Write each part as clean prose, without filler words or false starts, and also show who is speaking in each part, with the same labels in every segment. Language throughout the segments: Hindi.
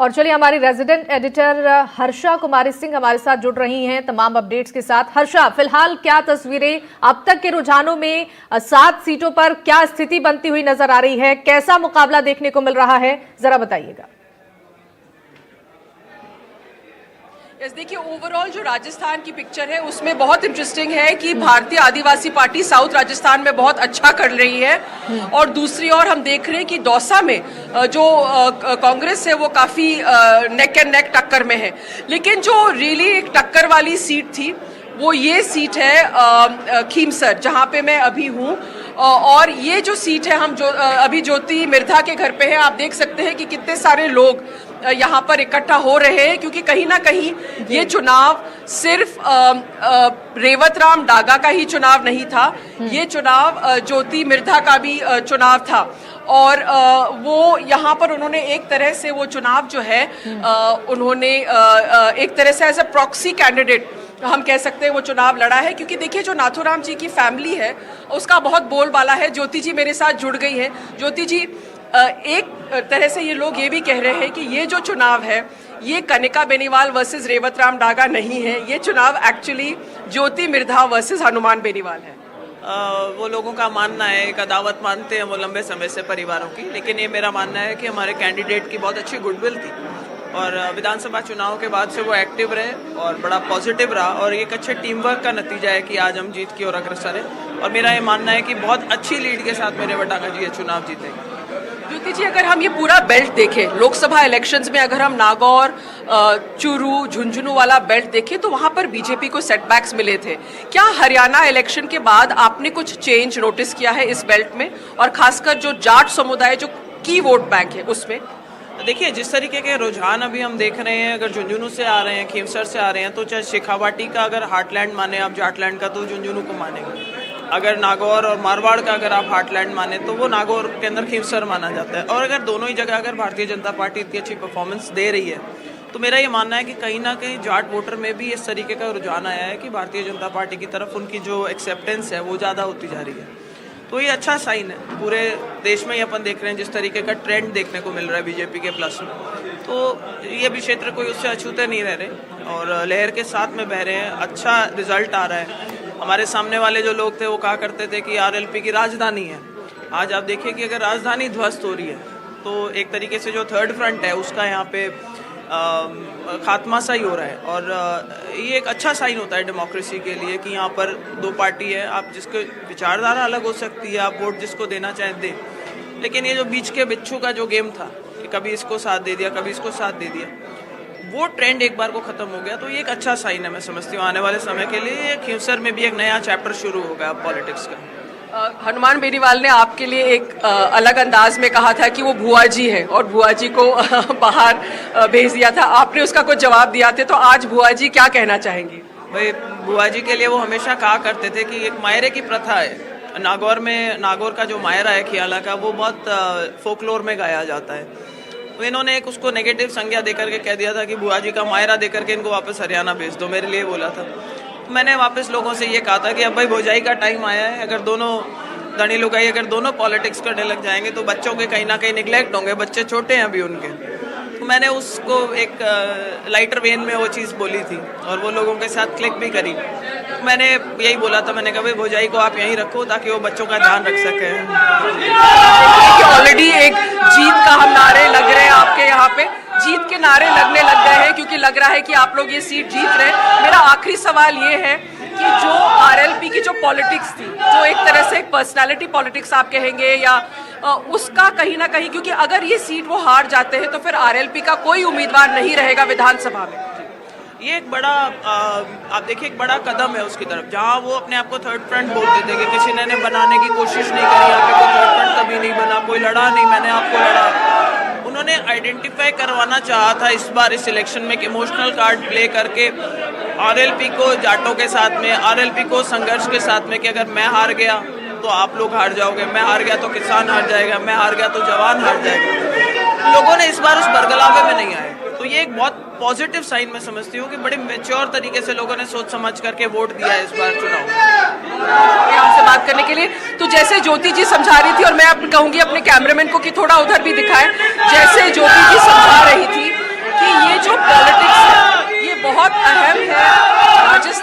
Speaker 1: और चलिए हमारी रेजिडेंट एडिटर हर्षा कुमारी सिंह हमारे साथ जुड़ रही हैं तमाम अपडेट्स के साथ। हर्षा, फिलहाल क्या तस्वीरें अब तक के रुझानों में 7 सीटों पर क्या स्थिति बनती हुई नजर आ रही है, कैसा मुकाबला देखने को मिल रहा है, जरा बताइएगा।
Speaker 2: देखिए, ओवरऑल जो राजस्थान की पिक्चर है उसमें बहुत इंटरेस्टिंग है कि भारतीय आदिवासी पार्टी साउथ राजस्थान में बहुत अच्छा कर रही है और दूसरी ओर हम देख रहे हैं कि दौसा में जो कांग्रेस है वो काफी नेक एंड नेक टक्कर में है। लेकिन जो रियली एक टक्कर वाली सीट थी वो ये सीट है खीमसर, जहां पे मैं अभी हूँ। और ये जो सीट है हम जो अभी ज्योति मिर्धा के घर पे है, आप देख सकते हैं कि कितने सारे लोग यहाँ पर इकट्ठा हो रहे हैं, क्योंकि कहीं ना कहीं ये चुनाव सिर्फ रेवत राम डागा का ही चुनाव नहीं था, ये चुनाव ज्योति मिर्धा का भी चुनाव था। और वो यहाँ पर उन्होंने एक तरह से वो चुनाव जो है उन्होंने एक तरह से एज ए प्रॉक्सी कैंडिडेट हम कह सकते हैं वो चुनाव लड़ा है। क्योंकि देखिए, जो नाथूराम जी की फैमिली है उसका बहुत बोलबाला है। ज्योति जी मेरे साथ जुड़ गई हैं। ज्योति जी, एक तरह से ये लोग ये भी कह रहे हैं कि ये जो चुनाव है ये कनिका बेनीवाल वर्सेस रेवत राम डागा नहीं है, ये चुनाव एक्चुअली ज्योति मिर्धा वर्सेस हनुमान बेनीवाल है।
Speaker 3: वो लोगों का मानना है, एक अदावत मानते हैं वो लंबे समय से परिवारों की, लेकिन ये मेरा मानना है कि हमारे कैंडिडेट की बहुत अच्छी गुडविल थी और विधानसभा चुनाव के बाद से वो एक्टिव रहे और बड़ा पॉजिटिव रहा और एक अच्छे टीम वर्क का नतीजा है कि आज हम जीत की ओर अग्रसर है। और मेरा ये मानना है कि बहुत अच्छी लीड के साथ मेरे डागा जी ये चुनाव जीतेंगे।
Speaker 2: ज्योति जी, अगर हम ये पूरा बेल्ट देखें, लोकसभा इलेक्शंस में अगर हम नागौर, चूरू, झुंझुनू वाला बेल्ट देखें तो वहां पर बीजेपी को सेटबैक्स मिले थे। क्या हरियाणा इलेक्शन के बाद आपने कुछ चेंज नोटिस किया है इस बेल्ट में, और खासकर जो जाट समुदाय जो की वोट बैंक है उसमें?
Speaker 3: देखिए, जिस तरीके के रुझान अभी हम देख रहे हैं, अगर झुंझुनू से आ रहे हैं, खीमसर से आ रहे हैं, तो चाहे शेखावाटी का अगर हार्टलैंड माने आप जाटलैंड का तो झुंझुनू को मानेंगे। अगर नागौर और मारवाड़ का अगर आप हार्टलैंड माने तो वो नागौर के अंदर खीमसर माना जाता है। और अगर दोनों ही जगह अगर भारतीय जनता पार्टी इतनी अच्छी परफॉर्मेंस दे रही है तो मेरा ये मानना है कि कहीं ना कहीं जाट वोटर में भी इस तरीके का रुझान आया है कि भारतीय जनता पार्टी की तरफ उनकी जो एक्सेप्टेंस है वो ज़्यादा होती जा रही है। तो ये अच्छा साइन है। पूरे देश में ही अपन देख रहे हैं जिस तरीके का ट्रेंड देखने को मिल रहा है बीजेपी के प्लस में, तो ये भी क्षेत्र कोई उससे अछूते नहीं रह रहे और लहर के साथ में बह रहे हैं। अच्छा रिजल्ट आ रहा है। हमारे सामने वाले जो लोग थे वो कहा करते थे कि आरएलपी की राजधानी है। आज आप देखिए कि अगर राजधानी ध्वस्त हो रही है तो एक तरीके से जो थर्ड फ्रंट है उसका यहाँ पे खात्मा सा ही हो रहा है। और ये एक अच्छा साइन होता है डेमोक्रेसी के लिए कि यहाँ पर दो पार्टी है, आप जिसके विचारधारा अलग हो सकती है, आप वोट जिसको देना चाहें दें, लेकिन ये जो बीच के बिच्छू का जो गेम था कि कभी इसको साथ दे दिया कभी इसको साथ दे दिया, वो ट्रेंड एक बार को खत्म हो गया। तो ये एक अच्छा साइन है, मैं समझती हूँ आने वाले समय के लिए खीमसर में भी एक नया चैप्टर शुरू होगा पॉलिटिक्स का।
Speaker 2: हनुमान बेनीवाल ने आपके लिए एक अलग अंदाज में कहा था कि वो भुआ जी है और भुआ जी को बाहर भेज दिया था, आपने उसका कुछ जवाब दिया थे, तो आज भुआ जी क्या कहना चाहेंगी?
Speaker 3: भाई, भुआ जी के लिए वो हमेशा कहा करते थे कि एक मायरे की प्रथा है। नागौर में नागौर का जो मायरा है खियाला का, वो बहुत फोकलोर में गाया जाता है। तो इन्होंने एक उसको नेगेटिव संज्ञा देकर के कह दिया था कि बुआ जी का मायरा देकर के इनको वापस हरियाणा भेज दो, मेरे लिए बोला था। तो मैंने वापस लोगों से ये कहा था कि अब भाई भौजाई का टाइम आया है। अगर दोनों धनी लुगाई अगर दोनों पॉलिटिक्स करने लग जाएंगे तो बच्चों के कहीं ना कहीं निगलेक्ट होंगे, बच्चे छोटे हैं अभी उनके। तो मैंने उसको एक लाइटर वेन में वो चीज़ बोली थी और वो लोगों के साथ क्लिक भी करी। तो मैंने यही बोला था, मैंने कहा भाई भौजाई को आप यहीं रखो ताकि वो बच्चों का ध्यान रख सके।
Speaker 2: ऑलरेडी एक जीत का हम नारे लग रहे हैं आपके यहाँ पे, जीत के नारे लगने लग गए हैं क्योंकि लग रहा है कि आप लोग ये सीट जीत रहे हैं। मेरा आखिरी सवाल ये है कि जो आरएलपी की जो पॉलिटिक्स थी, जो एक तरह से एक पर्सनालिटी पॉलिटिक्स आप कहेंगे या उसका कहीं ना कहीं, क्योंकि अगर ये सीट वो हार जाते हैं तो फिर आरएलपी का कोई उम्मीदवार नहीं रहेगा विधानसभा में।
Speaker 3: ये एक बड़ा आप देखिए एक बड़ा कदम है उसकी तरफ, जहाँ वो अपने आप को थर्ड फ्रंट बोलते थे कि किसी ने बनाने की कोशिश नहीं करी, यहाँ पे कोई थर्ड फ्रंट कभी नहीं बना, कोई लड़ा नहीं, मैंने आपको लड़ा। उन्होंने आइडेंटिफाई करवाना चाहा था इस बार इस इलेक्शन में एक इमोशनल कार्ड प्ले करके आरएलपी को जाटों के साथ में, आरएलपी को संघर्ष के साथ में कि अगर मैं हार गया तो आप लोग हार जाओगे, मैं हार गया तो किसान हार जाएगा, मैं हार गया तो जवान हार जाएगा। लोगों ने इस बार उस बरगलावे में नहीं आए, तो ये एक बहुत पॉजिटिव साइन मैं समझती हूँ कि बड़े मैच्योर तरीके से लोगों ने सोच समझ करके वोट दिया है इस बार चुनाव में।
Speaker 2: हमसे बात करने के लिए, तो जैसे ज्योति जी समझा रही थी और मैं कहूंगी अपने कैमरामैन को कि थोड़ा उधर भी दिखाएं, जैसे ज्योति जी समझा रही थी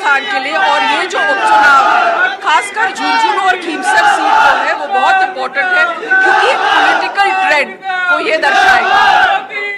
Speaker 2: राजस्थान के लिए। और ये जो उपचुनाव है, खासकर झुंझुनू और खीमसर सीट जो है वो बहुत इंपॉर्टेंट है, क्योंकि पॉलिटिकल ट्रेंड को ये दर्शाएगा।